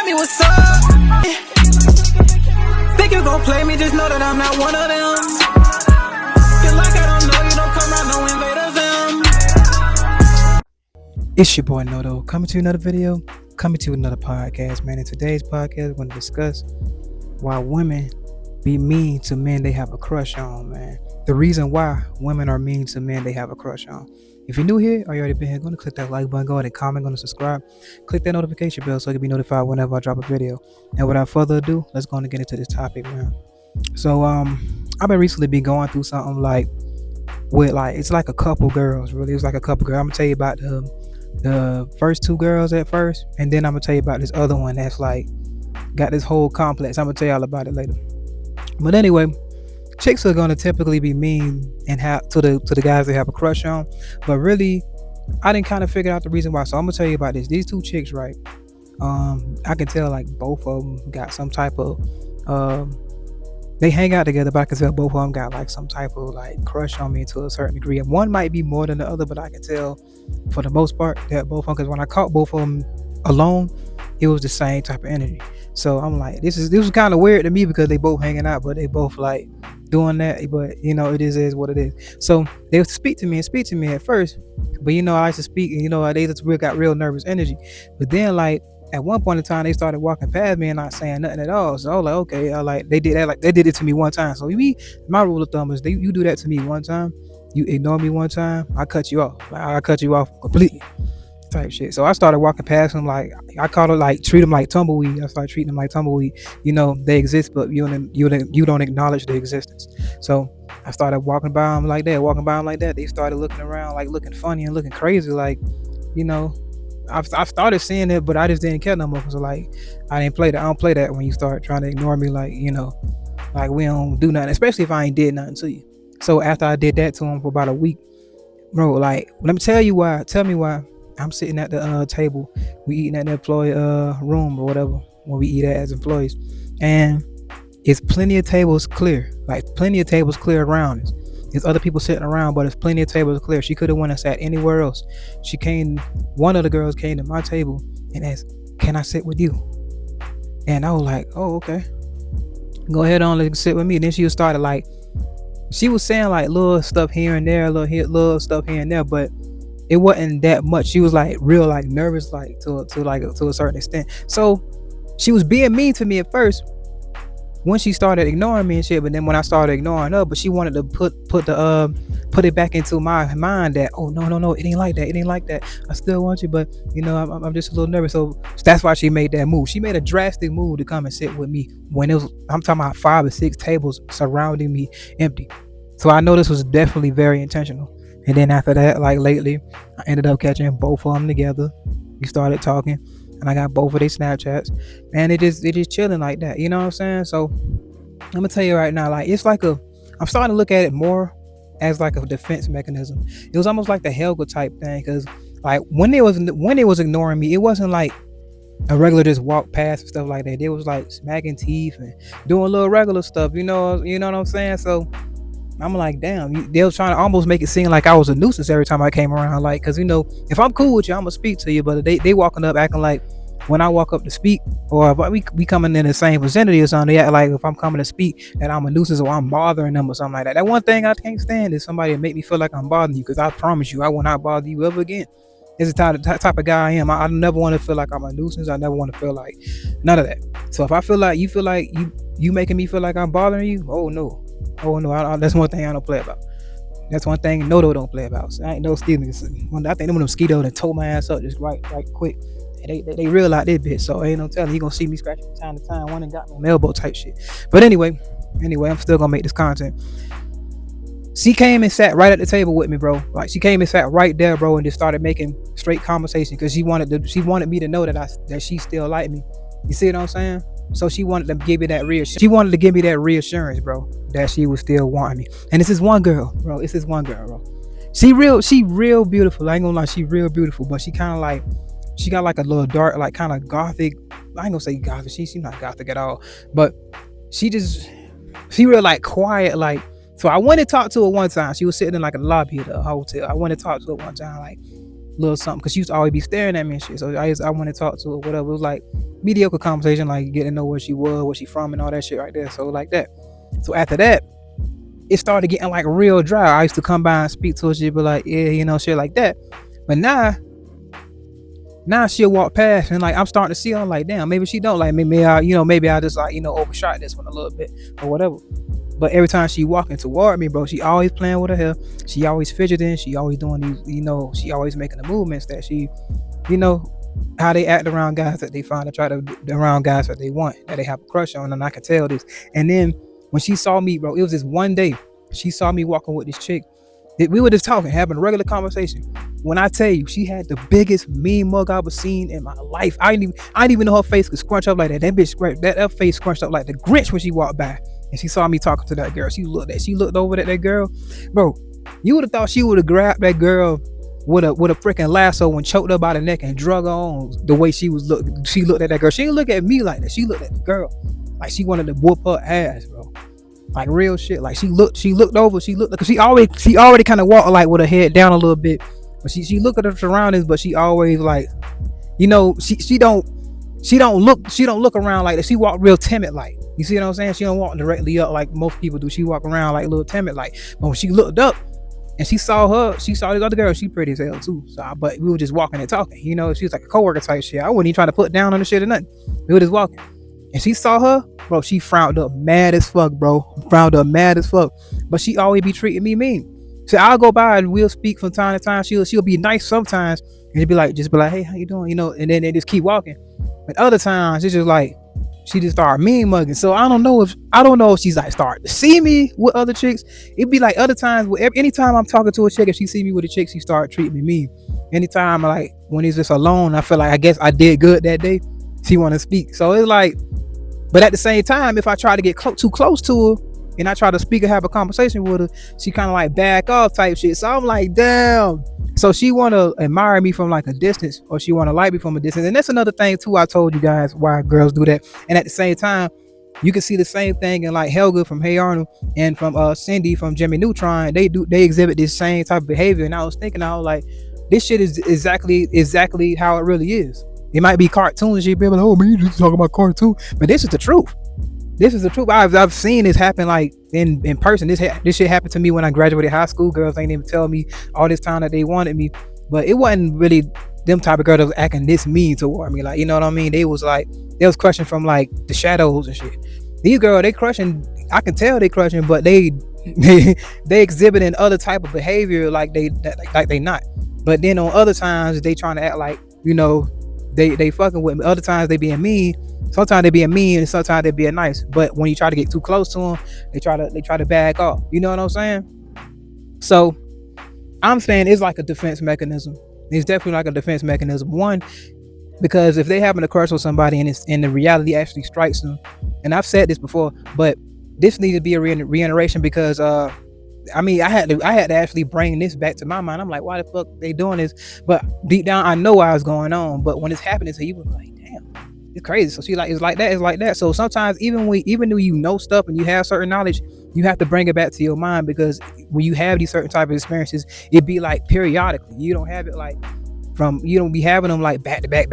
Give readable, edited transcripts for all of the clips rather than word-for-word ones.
me what's up. Think you gon' play me, just know that I'm not one of them. Feel like I don't know you, don't come around, no invaders. It's your boy Noto, coming to another video, coming to another podcast, man. In today's podcast, we're going to discuss why women be mean to men they have a crush on, man. The reason why women are mean to men they have a crush on. If you're new here or you already been here, go to click that like button, go ahead and comment, go to subscribe, click that notification bell so you can be notified whenever I drop a video. And without further ado, let's go on and get into this topic, man. So I've been recently been going through something it's like a couple girls, really. It was like a couple girls. I'm gonna tell you about the first two girls at first, and then I'm gonna tell you about this other one that's like got this whole complex. I'm gonna tell y'all about it later. But anyway, chicks are gonna typically be mean and have to the guys they have a crush on, but really I didn't kind of figure out the reason why. So I'm gonna tell you about this. These two chicks, right? I can tell like both of them got some type of they hang out together, but I can tell both of them got like some type of like crush on me to a certain degree. And one might be more than the other, but I can tell for the most part that both of them, because when I caught both of them alone, it was the same type of energy. So I'm like, this was kind of weird to me because they both hanging out, but they both like doing that. But you know, it is what it is. So they would speak to me at first, but you know, I used to speak, and you know, they just got real nervous energy. But then like at one point in time, they started walking past me and not saying nothing at all. So I was like, okay, they did that, like they did it to me one time. So my rule of thumb is you do that to me one time, you ignore me one time, I cut you off. Like I cut you off completely, type shit. So I started walking past them, like I call it like treat them like tumbleweed. I started treating them like tumbleweed. You know, they exist, but you don't acknowledge their existence. So I started walking by them like that. They started looking around, like looking funny and looking crazy, like, you know. I've started seeing it, but I just didn't care no more. So like, I didn't play that. I don't play that when you start trying to ignore me, like, you know, like we don't do nothing, especially if I ain't did nothing to you. So after I did that to him for about a week, bro, like, let me tell you why. Tell me why. I'm sitting at the table. We eating at the employee room or whatever when we eat at as employees, and it's plenty of tables clear, around us. There's other people sitting around, but there's plenty of tables clear. She could have went and sat anywhere else. One of the girls came to my table and asked, "Can I sit with you?" And I was like, "Oh, okay. Go ahead on, let's sit with me." And then she started like, she was saying like little stuff here and there, little stuff here and there, but it wasn't that much. She was like real like nervous, like to a certain extent. So she was being mean to me at first when she started ignoring me and shit, but then when I started ignoring her, but she wanted to put it back into my mind that, oh no, it ain't like that, I still want you, but you know, I'm just a little nervous. So that's why she made that move. She made a drastic move to come and sit with me when I'm talking about 5 or 6 tables surrounding me empty. So I know this was definitely very intentional. And then after that, like lately, I ended up catching both of them together. We started talking, and I got both of their Snapchats, and it just chilling like that. You know what I'm saying? So I'm gonna tell you right now, like I'm starting to look at it more as like a defense mechanism. It was almost like the Helga type thing, because like when they was ignoring me, it wasn't like a regular just walk past and stuff like that. They was like smacking teeth and doing a little regular stuff. You know what I'm saying? So I'm like, damn, they was trying to almost make it seem like I was a nuisance every time I came around. Like, cause you know, if I'm cool with you, I'm gonna speak to you. But they walking up acting like when I walk up to speak, or if we coming in the same vicinity or something, they act like if I'm coming to speak that I'm a nuisance or I'm bothering them or something like that. That one thing I can't stand is somebody that make me feel like I'm bothering you. Cause I promise you, I will not bother you ever again. It's the type of guy I am. I never want to feel like I'm a nuisance. I never want to feel like none of that. So if I feel like you making me feel like I'm bothering you, oh no, that's one thing I don't play about. That's one thing Noto don't play about. So I ain't no Stevens. I think them mosquitoes that tore my ass up just right quick. And they real out this bitch. So ain't no telling you gonna see me scratching from time to time. One ain't got no elbow type shit. But anyway, I'm still gonna make this content. She came and sat right at the table with me, bro. Like she came and sat right there, bro, and just started making straight conversation because she wanted me to know that she still liked me. You see what I'm saying? So she wanted to give me that reassurance. She wanted to give me that reassurance, bro, that she was still wanting me. And this is one girl, bro. She real beautiful. I ain't gonna lie, she real beautiful, but she kind of like, she got like a little dark, like kind of gothic. I ain't gonna say gothic. She's not gothic at all, but she real like quiet, like. So I went and talked to her one time. She was sitting in like a lobby of the hotel. I went and talked to her one time, like, little something, because she used to always be staring at me and shit. So I want to talk to her, whatever. It was like mediocre conversation, like getting to know where she was, where she from, and all that shit right there. So like that. So after that, it started getting like real dry. I used to come by and speak to her. She'd be like, yeah, shit like that. But now she'll walk past and like I'm starting to see her. I'm like, damn, maybe she don't like me. Maybe I just like overshot this one a little bit or whatever. But every time she walking toward me, bro, she always playing with her hair. She always fidgeting. She always doing these, she always making the movements that she, how they act around guys that they find to try to around guys that they want, that they have a crush on. And I can tell this. And then when she saw me, bro, it was this one day she saw me walking with this chick. We were just talking, having a regular conversation. When I tell you, she had the biggest mean mug I've ever seen in my life. I didn't even know her face could scrunch up like that. That bitch, that face scrunched up like the Grinch when she walked by. And she saw me talking to that girl. She looked over at that girl. Bro, you would have thought she would have grabbed that girl with a freaking lasso and choked her by the neck and drug her on the way she was looking. She looked at that girl. She didn't look at me like that. She looked at the girl like she wanted to whoop her ass, bro. Like real shit. Like she looked over. Because she already kind of walked like with her head down a little bit. But she looked at her surroundings, but she always like, she don't look around like that. She walked real timid like. You see what I'm saying? She don't walk directly up like most people do. She walk around like a little timid like. But when she looked up and she saw the other girl, she pretty as hell too. So but we were just walking and talking. She was like a coworker type shit. I wasn't even trying to put down on the shit or nothing. We were just walking. And she saw her, bro, she frowned up mad as fuck, bro. But she always be treating me mean. So I'll go by and we'll speak from time to time. She'll be nice sometimes and just be like, hey, how you doing? And then they just keep walking. But other times it's just like she just started mean mugging. So I don't know if she's like starting to see me with other chicks. It'd be like other times, anytime I'm talking to a chick, if she see me with a chick, she start treating me mean. Anytime like when he's just alone, I feel like I guess I did good that day. She want to speak. So it's like, but at the same time, if I try to get too close to her and I try to speak or have a conversation with her, she kind of like back off type shit. So I'm like, damn. So she want to admire me from like a distance, or she want to like me from a distance. And that's another thing too. I told you guys why girls do that. And at the same time, you can see the same thing in like Helga from Hey Arnold and from Cindy from Jimmy Neutron. They exhibit this same type of behavior. And I was like, this shit is exactly how it really is. It might be cartoons. She'd be like, oh man, you just talking about cartoon. But this is the truth. I've seen this happen like in person. This shit happened to me when I graduated high school. Girls ain't even tell me all this time that they wanted me. But it wasn't really them type of girls that was acting this mean toward me. Like, you know what I mean? They was crushing from like the shadows and shit. These girls, they crushing. I can tell they crushing, but they exhibiting other type of behavior like they not. But then on other times they trying to act like, they fucking with me. Other times they being mean. Sometimes they being mean and sometimes they being nice. But when you try to get too close to them, they try to back off. You know what I'm saying? So I'm saying it's like a defense mechanism. It's definitely like a defense mechanism. One, because if they having a crush on somebody and the reality actually strikes them, and I've said this before, but this needs to be a reiteration because I had to actually bring this back to my mind. I'm like, why the fuck they doing this? But deep down, I know why it's going on. But when it's happening to you, was like, damn, it's crazy. So she like, it's like that. So sometimes even though you know stuff and you have certain knowledge, you have to bring it back to your mind, because when you have these certain type of experiences, it be like periodically. You don't have it like you don't be having them like back to back.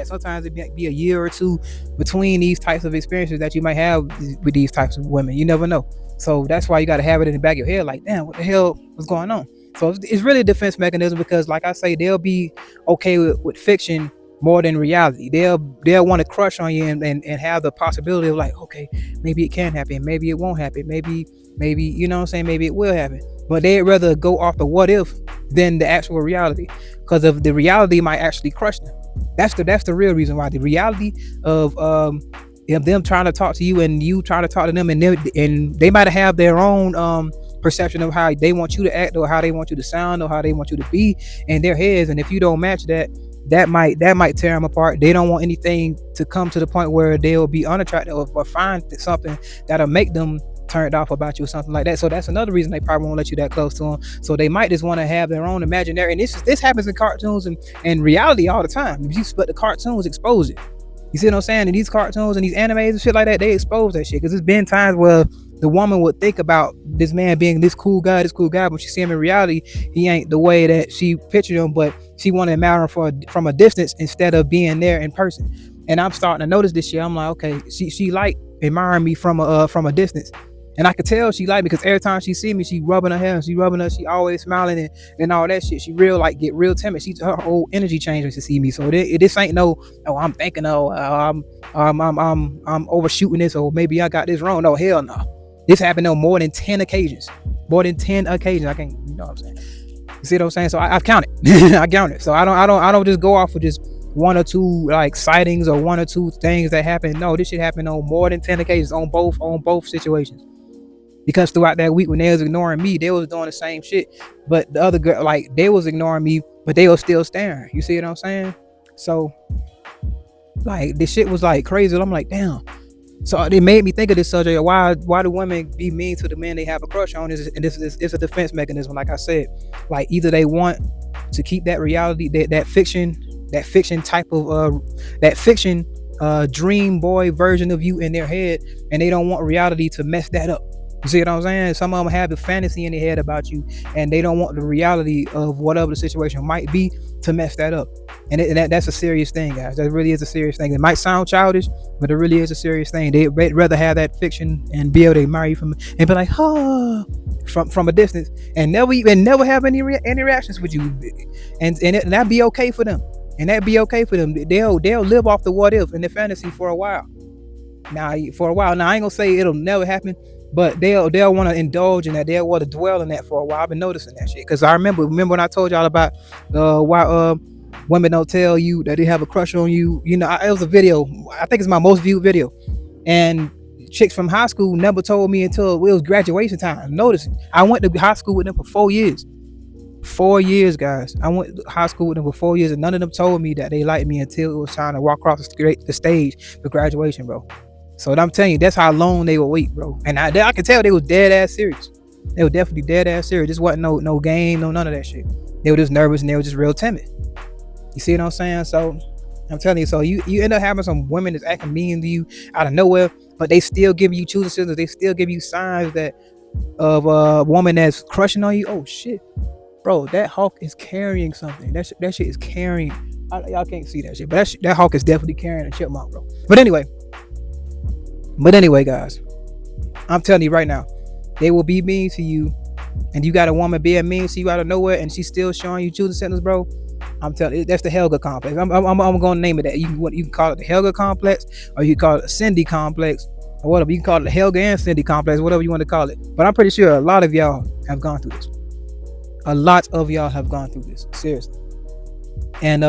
Sometimes it be a year or two between these types of experiences that you might have with these types of women. You never know. So that's why you got to have it in the back of your head, like, damn, what the hell was going on? So it's really a defense mechanism, because like I say, they'll be okay with fiction more than reality. They'll want to crush on you and have the possibility of like, okay, maybe it can happen, maybe it won't happen, maybe you know what I'm saying, maybe it will happen. But they'd rather go off the what if than the actual reality, because of the reality might actually crush them. That's the real reason why. The reality of them trying to talk to you and you trying to talk to them, and they might have their own perception of how they want you to act, or how they want you to sound, or how they want you to be in their heads. And if you don't match that might tear them apart. They don't want anything to come to the point where they'll be unattractive or find something that'll make them turned off about you or something like that. So that's another reason they probably won't let you that close to them. So they might just want to have their own imaginary. And this happens in cartoons and reality all the time. But the cartoons expose it. You see what I'm saying? And these cartoons and these animes and shit like that, they expose that shit. Because it's been times where the woman would think about this man being this cool guy, but she see him in reality, he ain't the way that she pictured him, but she wanted to marry him from a distance instead of being there in person. And I'm starting to notice this shit. I'm like, okay, she like admiring me from a distance. And I could tell she like me because every time she see me, she rubbing her hair, she always smiling and all that shit. She real like get real timid. Her whole energy changes to see me. So this ain't no, oh, I'm thinking, oh, I'm overshooting this, or maybe I got this wrong. No, hell no. This happened on more than 10 occasions. More than 10 occasions. I can't, you know what I'm saying? You see what I'm saying? So I've counted. I counted. So I don't just go off with just one or two like sightings or one or two things that happen. No, this shit happened on more than 10 occasions on both situations. Because throughout that week when they was ignoring me, they was doing the same shit. But the other girl, like, they was ignoring me, but they was still staring. You see what I'm saying? So like this shit was like crazy. I'm like, damn. So it made me think of this subject. Why do women be mean to the men they have a crush on? And this is a defense mechanism. Like I said, like either they want to keep that reality, that fiction type of that fiction dream boy version of you in their head, and they don't want reality to mess that up. You see what I'm saying? Some of them have the fantasy in their head about you, and they don't want the reality of whatever the situation might be to mess that up. And that's a serious thing, guys. That really is a serious thing. It might sound childish, but it really is a serious thing. They'd rather have that fiction and be able to admire you from and be like, oh, from a distance, and never have any reactions with you, and that'd be okay for them. And that'd be okay for them. They'll live off the what if and the fantasy for a while. Now, I ain't gonna say it'll never happen, but they'll want to indulge in that. They'll want to dwell in that for a while. I've been noticing that shit because I remember when I told y'all about why women don't tell you that they have a crush on you. You know, it was a video. I think it's my most viewed video, and chicks from high school never told me until it was graduation time. Noticing, I went to high school with them for 4 years. 4 years, guys. I went to high school with them for 4 years, and none of them told me that they liked me until it was time to walk across the stage for graduation, bro. So I'm telling you, that's how long they would wait, bro. And I could tell they was dead ass serious. They were definitely dead ass serious. This wasn't no game, no none of that shit. They were just nervous and they were just real timid. You see what I'm saying? So I'm telling you, so you end up having some women that's acting mean to you out of nowhere, but they still give you choosing signals. They still give you signs that of a woman that's crushing on you. Oh shit, bro, that hawk is carrying something. That shit is carrying. Y'all can't see that shit, but that hawk is definitely carrying a chipmunk, bro. But anyway, guys, I'm telling you right now, they will be mean to you, and you got a woman being mean to you out of nowhere, and she's still showing you choosing signals, bro. I'm telling you, that's the Helga complex. I'm going to name it that. You can call it the Helga complex, or you can call it a Cindy complex, or whatever. You can call it the Helga and Cindy complex, whatever you want to call it. But I'm pretty sure a lot of y'all have gone through this. A lot of y'all have gone through this, seriously. And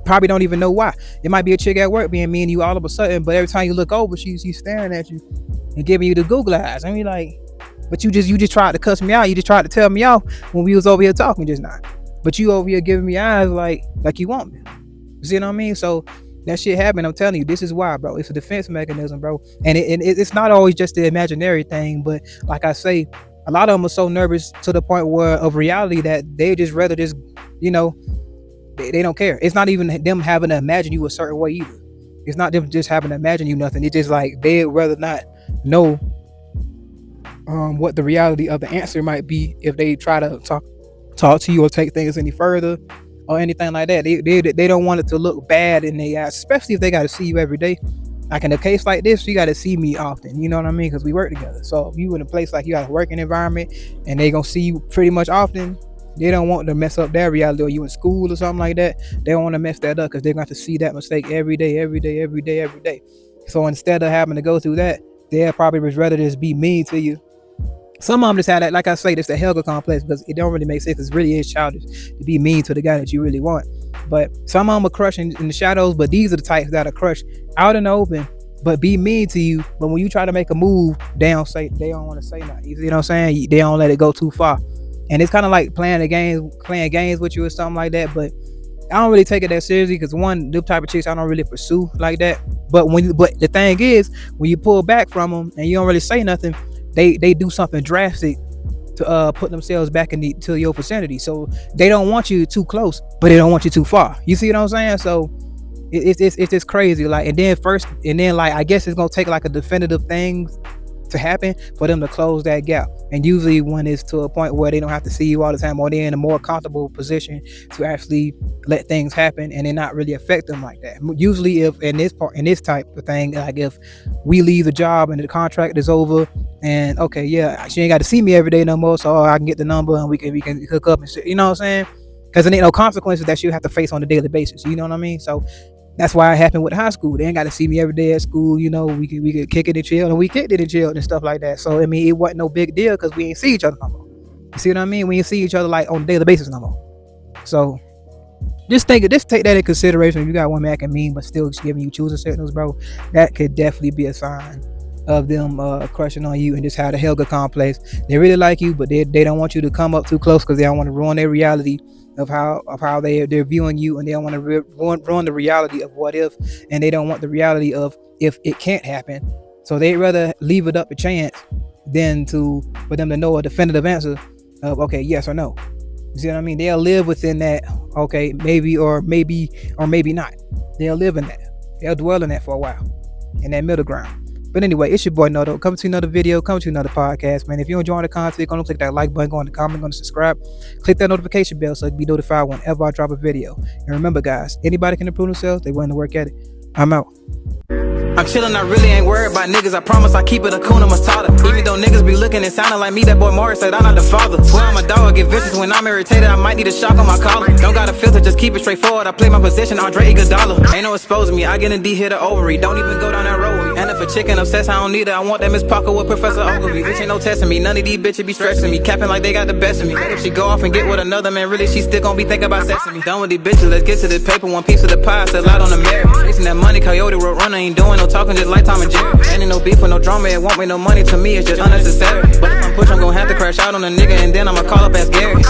probably don't even know why. It might be a chick at work being mean to you all of a sudden, but every time you look over, she's staring at you and giving you the Google eyes. I mean, like, but you just tried to cuss me out. You just tried to tell me off when we was over here talking just now. But you over here giving me eyes like you want me. You see what I mean? So that shit happened. I'm telling you, this is why, bro. It's a defense mechanism, bro. And it's not always just the imaginary thing, but like I say, a lot of them are so nervous to the point where of reality that they just rather just, you know, they don't care. It's not even them having to imagine you a certain way either. It's not them just having to imagine you nothing. It's just like they'd rather not know what the reality of the answer might be if they try to talk to you or take things any further or anything like that. They don't want it to look bad in their eyes, especially if they got to see you every day. Like in a case like this, you got to see me often. You know what I mean? Because we work together. So if you in a place like you got a working environment and they gonna see you pretty much often, they don't want to mess up their reality. Or you in school or something like that, they don't want to mess that up because they're going to see that mistake every day. So instead of having to go through that, they'll probably just rather just be mean to you. Some of them just have that, like I say, it's the Helga complex because it don't really make sense. It really is childish to be mean to the guy that you really want. But some of them are crushing in the shadows, but these are the types that are crushed out in the open, but be mean to you. But when you try to make a move, they don't want to say nothing. You see what I'm saying? They don't let it go too far. And it's kind of like playing games with you or something like that. But I don't really take it that seriously because one, the type of chicks I don't really pursue like that. But the thing is, when you pull back from them and you don't really say nothing, they do something drastic to put themselves back to your vicinity. So they don't want you too close, but they don't want you too far. You see what I'm saying? So It's just crazy. Like, and then like I guess it's gonna take like a definitive thing to happen for them to close that gap. And usually when it's to a point where they don't have to see you all the time, or they're in a more comfortable position to actually let things happen and then not really affect them like that. Usually if in this type of thing, like if we leave the job and the contract is over and okay, yeah, she ain't got to see me every day no more, so I can get the number and we can hook up and shit, you know what I'm saying? Because there ain't no consequences that you have to face on a daily basis, you know what I mean? So that's why it happened with high school. They ain't got to see me every day at school. You know, we could kick it and chill, and we kicked it and chilled and stuff like that. So I mean, it wasn't no big deal because we ain't see each other no more. You see what I mean? We ain't see each other like on a daily basis no more. So just take that in consideration. If you got one man acting mean but still giving you choosing signals, bro, that could definitely be a sign of them crushing on you and just how the Helga complex. They really like you, but they don't want you to come up too close because they don't want to ruin their reality of how they're viewing you, and they don't want to ruin the reality of what if, and they don't want the reality of if it can't happen. So they'd rather leave it up to chance than for them to know a definitive answer of okay, yes or no. You see what I mean? They'll live within that okay, maybe or maybe not. They'll live in that. They'll dwell in that for a while, in that middle ground. But anyway, it's your boy Noto. Coming to another video, coming to another podcast, man. If you're enjoying the content, go and click that like button, go in the comment, go and subscribe. Click that notification bell so you can be notified whenever I drop a video. And remember, guys, anybody can improve themselves. They willing to work at it. I'm out. I'm chillin', I really ain't worried about niggas. I promise I keep it a Kuna Matata. Even though niggas be looking and sounding like me, that boy Morris said I'm not the father. Swear I'm a dog, get vicious when I'm irritated. I might need a shock on my collar. Don't got a filter, just keep it straightforward. I play my position, Andre Iguodala. Ain't no exposing me, I get in D, hit a ovary. Don't even go down that road with me. And if a chicken obsessed, I don't need it. I want that Miss Parker with Professor Ogilvy. Bitch ain't no testing me, none of these bitches be stressing me. Capping like they got the best of me. But if she go off and get with another man, really she still gon' be thinking about sexing me. Done with these bitches, let's get to this paper. One piece of the pie, still out on the merit. Chasing that money, Coyote Road Runner, ain't doing no talking, just like Tom and Jerry. Ain't no beef with no drama, it won't make no money to me, it's just unnecessary. But if I'm push, I'm gon' have to crash out on a nigga and then I'ma call up as Gary.